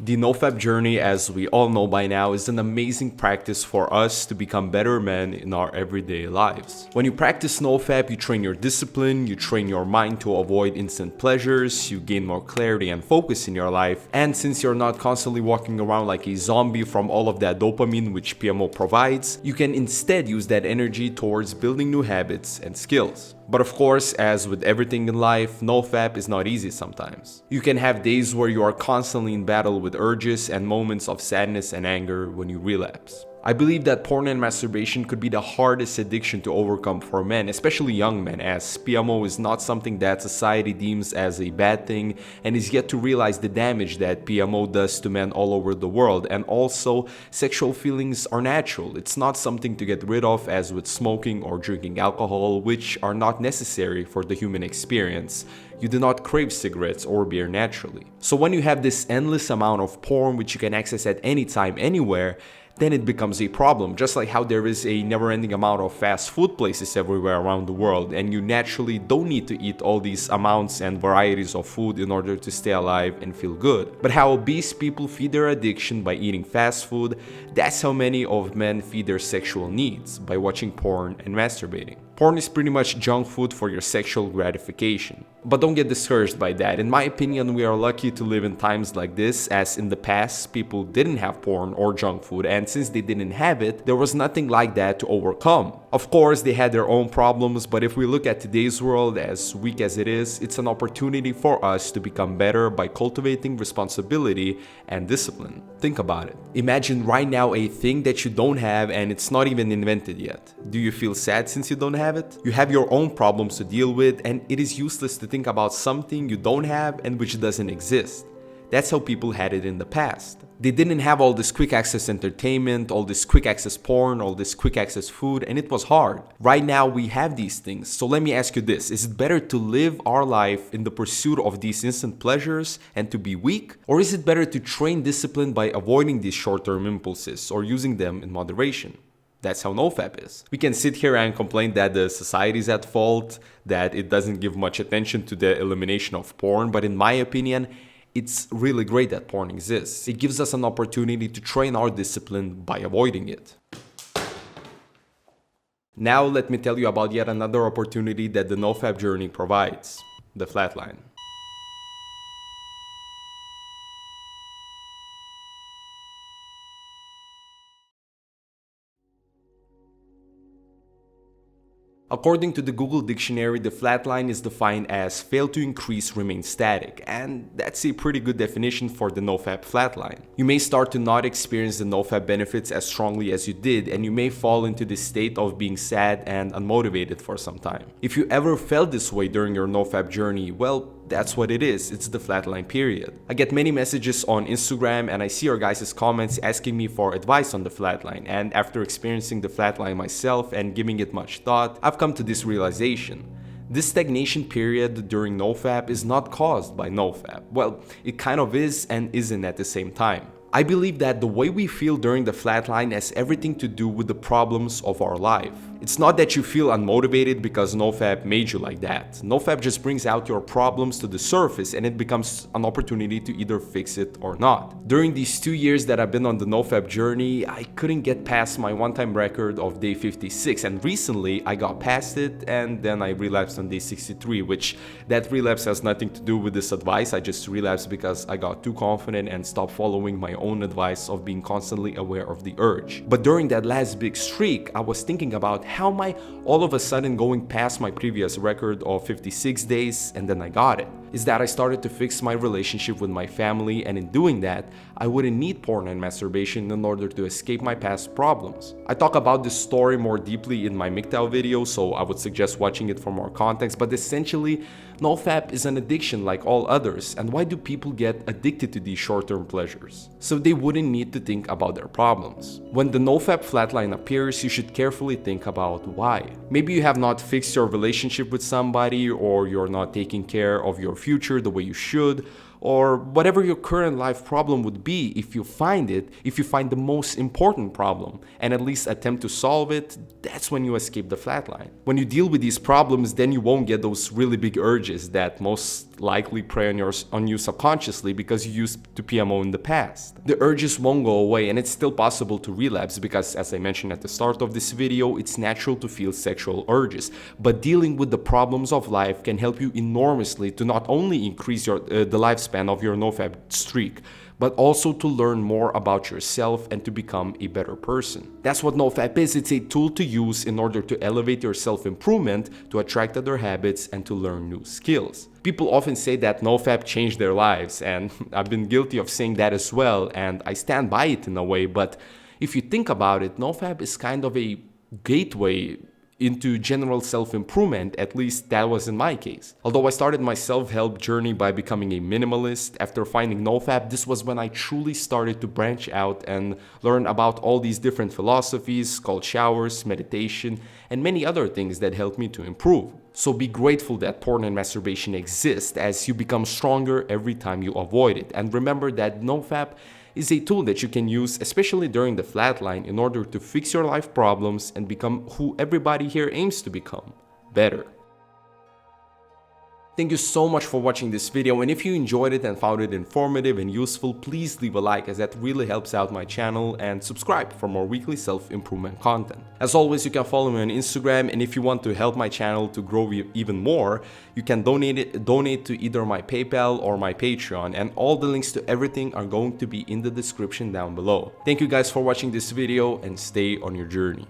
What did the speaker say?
The NoFap journey, as we all know by now, is an amazing practice for us to become better men in our everyday lives. When you practice NoFap, you train your discipline, you train your mind to avoid instant pleasures, you gain more clarity and focus in your life, and since you're not constantly walking around like a zombie from all of that dopamine which PMO provides, you can instead use that energy towards building new habits and skills. But of course, as with everything in life, NoFap is not easy sometimes. You can have days where you are constantly in battle with urges and moments of sadness and anger when you relapse. I believe that porn and masturbation could be the hardest addiction to overcome for men, especially young men, as PMO is not something that society deems as a bad thing and is yet to realize the damage that PMO does to men all over the world. And also, sexual feelings are natural. It's not something to get rid of as with smoking or drinking alcohol, which are not necessary for the human experience. You do not crave cigarettes or beer naturally. So when you have this endless amount of porn which you can access at any time, anywhere, then it becomes a problem, just like how there is a never-ending amount of fast food places everywhere around the world, and you naturally don't need to eat all these amounts and varieties of food in order to stay alive and feel good. But how obese people feed their addiction by eating fast food, that's how many of men feed their sexual needs, by watching porn and masturbating. Porn is pretty much junk food for your sexual gratification. But don't get discouraged by that. In my opinion, we are lucky to live in times like this, as in the past, people didn't have porn or junk food, and since they didn't have it, there was nothing like that to overcome. Of course, they had their own problems, but if we look at today's world, as weak as it is, it's an opportunity for us to become better by cultivating responsibility and discipline. Think about it. Imagine right now a thing that you don't have and it's not even invented yet. Do you feel sad since you don't have it? You have your own problems to deal with, and it is useless to think about something you don't have and which doesn't exist. That's how people had it in the past. They didn't have all this quick access entertainment, all this quick access porn, all this quick access food, and it was hard. Right now we have these things, so let me ask you this. Is it better to live our life in the pursuit of these instant pleasures and to be weak? Or is it better to train discipline by avoiding these short-term impulses or using them in moderation? That's how NoFap is. We can sit here and complain that the society is at fault, that it doesn't give much attention to the elimination of porn, but in my opinion, it's really great that porn exists. It gives us an opportunity to train our discipline by avoiding it. Now let me tell you about yet another opportunity that the NoFap journey provides, the Flatline. According to the Google Dictionary, the flatline is defined as fail to increase, remain static, and that's a pretty good definition for the NoFap flatline. You may start to not experience the NoFap benefits as strongly as you did, and you may fall into this state of being sad and unmotivated for some time. If you ever felt this way during your NoFap journey, well, that's what it is. It's the flatline period. I get many messages on Instagram and I see your guys' comments asking me for advice on the flatline, and after experiencing the flatline myself and giving it much thought, I've come to this realization. This stagnation period during NoFap is not caused by NoFap. Well, it kind of is and isn't at the same time. I believe that the way we feel during the flatline has everything to do with the problems of our life. It's not that you feel unmotivated because NoFap made you like that. NoFap just brings out your problems to the surface and it becomes an opportunity to either fix it or not. During these 2 years that I've been on the NoFap journey, I couldn't get past my one-time record of day 56, and recently I got past it and then I relapsed on day 63, which that relapse has nothing to do with this advice. I just relapsed because I got too confident and stopped following my own advice of being constantly aware of the urge. But during that last big streak, I was thinking about how am I all of a sudden going past my previous record of 56 days, and then I got it. Is that I started to fix my relationship with my family, and in doing that, I wouldn't need porn and masturbation in order to escape my past problems. I talk about this story more deeply in my MGTOW video, so I would suggest watching it for more context, but essentially, NoFap is an addiction like all others, and why do people get addicted to these short-term pleasures? So they wouldn't need to think about their problems. When the NoFap flatline appears, you should carefully think about why. Maybe you have not fixed your relationship with somebody, or you're not taking care of your future the way you should, or whatever your current life problem would be. If you find the most important problem and at least attempt to solve it, that's when you escape the flatline. When you deal with these problems, then you won't get those really big urges that most most likely prey on you subconsciously because you used to PMO in the past. The urges won't go away, and it's still possible to relapse because, as I mentioned at the start of this video, it's natural to feel sexual urges. But dealing with the problems of life can help you enormously to not only increase the lifespan of your NoFap streak, but also to learn more about yourself and to become a better person. That's what NoFap is. It's a tool to use in order to elevate your self-improvement, to attract other habits, and to learn new skills. People often say that NoFap changed their lives, and I've been guilty of saying that as well, and I stand by it in a way, but if you think about it, NoFap is kind of a gateway into general self-improvement. At least that was in my case. Although I started my self-help journey by becoming a minimalist, after finding NoFap, this was when I truly started to branch out and learn about all these different philosophies, cold showers, meditation, and many other things that helped me to improve. So be grateful that porn and masturbation exist, as you become stronger every time you avoid it. And remember that NoFap is a tool that you can use, especially during the flatline, in order to fix your life problems and become who everybody here aims to become: better. Thank you so much for watching this video, and if you enjoyed it and found it informative and useful, please leave a like, as that really helps out my channel, and subscribe for more weekly self-improvement content. As always, you can follow me on Instagram, and if you want to help my channel to grow even more, you can donate to either my PayPal or my Patreon, and all the links to everything are going to be in the description down below. Thank you guys for watching this video, and stay on your journey.